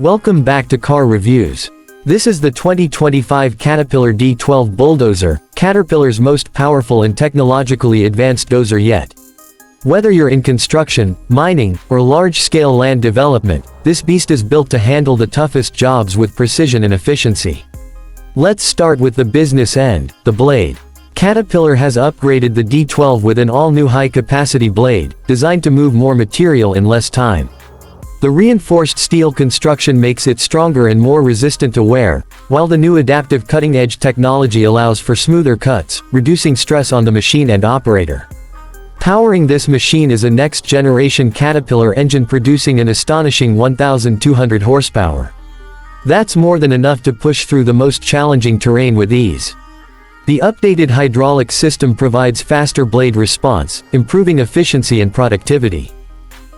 Welcome back to Car Reviews. This is the 2025 Caterpillar D12 Bulldozer, Caterpillar's most powerful and technologically advanced dozer yet. Whether you're in construction, mining, or large-scale land development, this beast is built to handle the toughest jobs with precision and efficiency. Let's start with the business end, the blade. Caterpillar has upgraded the D12 with an all-new high-capacity blade, designed to move more material in less time. The reinforced steel construction makes it stronger and more resistant to wear, while the new adaptive cutting-edge technology allows for smoother cuts, reducing stress on the machine and operator. Powering this machine is a next-generation Caterpillar engine producing an astonishing 1,200 horsepower. That's more than enough to push through the most challenging terrain with ease. The updated hydraulic system provides faster blade response, improving efficiency and productivity.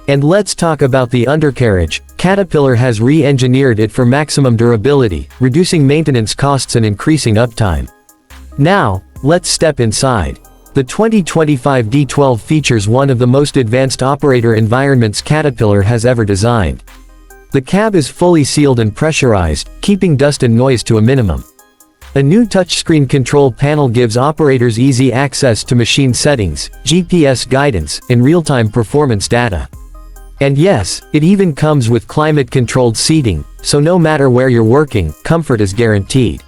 And let's talk about the undercarriage. Caterpillar has re-engineered it for maximum durability, reducing maintenance costs and increasing uptime. Now, let's step inside. The 2025 D12 features one of the most advanced operator environments Caterpillar has ever designed. The cab is fully sealed and pressurized, keeping dust and noise to a minimum. A new touchscreen control panel gives operators easy access to machine settings, GPS guidance, and real-time performance data. And yes, it even comes with climate-controlled seating, so no matter where you're working, comfort is guaranteed.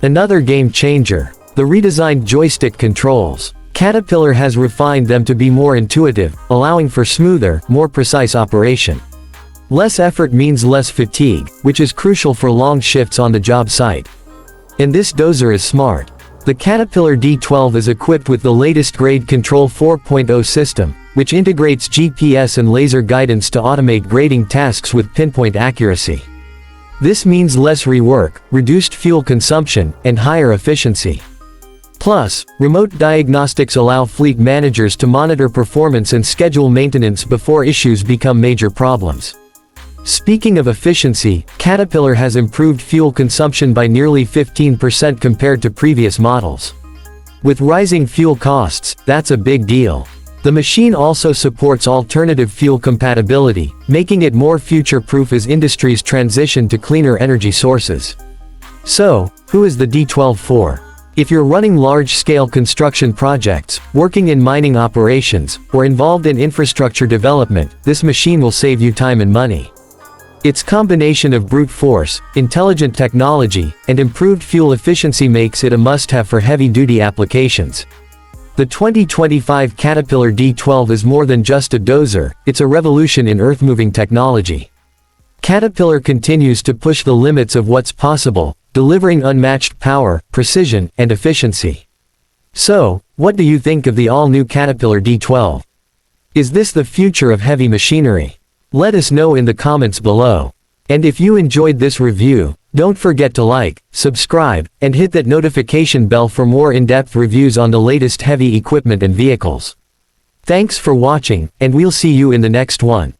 Another game changer: the redesigned joystick controls. Caterpillar has refined them to be more intuitive, allowing for smoother, more precise operation. Less effort means less fatigue, which is crucial for long shifts on the job site. And this dozer is smart. The Caterpillar D12 is equipped with the latest Grade Control 4.0 system, which integrates GPS and laser guidance to automate grading tasks with pinpoint accuracy. This means less rework, reduced fuel consumption, and higher efficiency. Plus, remote diagnostics allow fleet managers to monitor performance and schedule maintenance before issues become major problems. Speaking of efficiency, Caterpillar has improved fuel consumption by nearly 15% compared to previous models. With rising fuel costs, that's a big deal. The machine also supports alternative fuel compatibility, making it more future-proof as industries transition to cleaner energy sources. So, who is the D12 for? If you're running large-scale construction projects, working in mining operations, or involved in infrastructure development, this machine will save you time and money. Its combination of brute force, intelligent technology, and improved fuel efficiency makes it a must-have for heavy-duty applications. The 2025 Caterpillar D12 is more than just a dozer, it's a revolution in earth-moving technology. Caterpillar continues to push the limits of what's possible, delivering unmatched power, precision, and efficiency. So, what do you think of the all-new Caterpillar D12? Is this the future of heavy machinery? Let us know in the comments below. And if you enjoyed this review, don't forget to like, subscribe, and hit that notification bell for more in-depth reviews on the latest heavy equipment and vehicles. Thanks for watching, and we'll see you in the next one.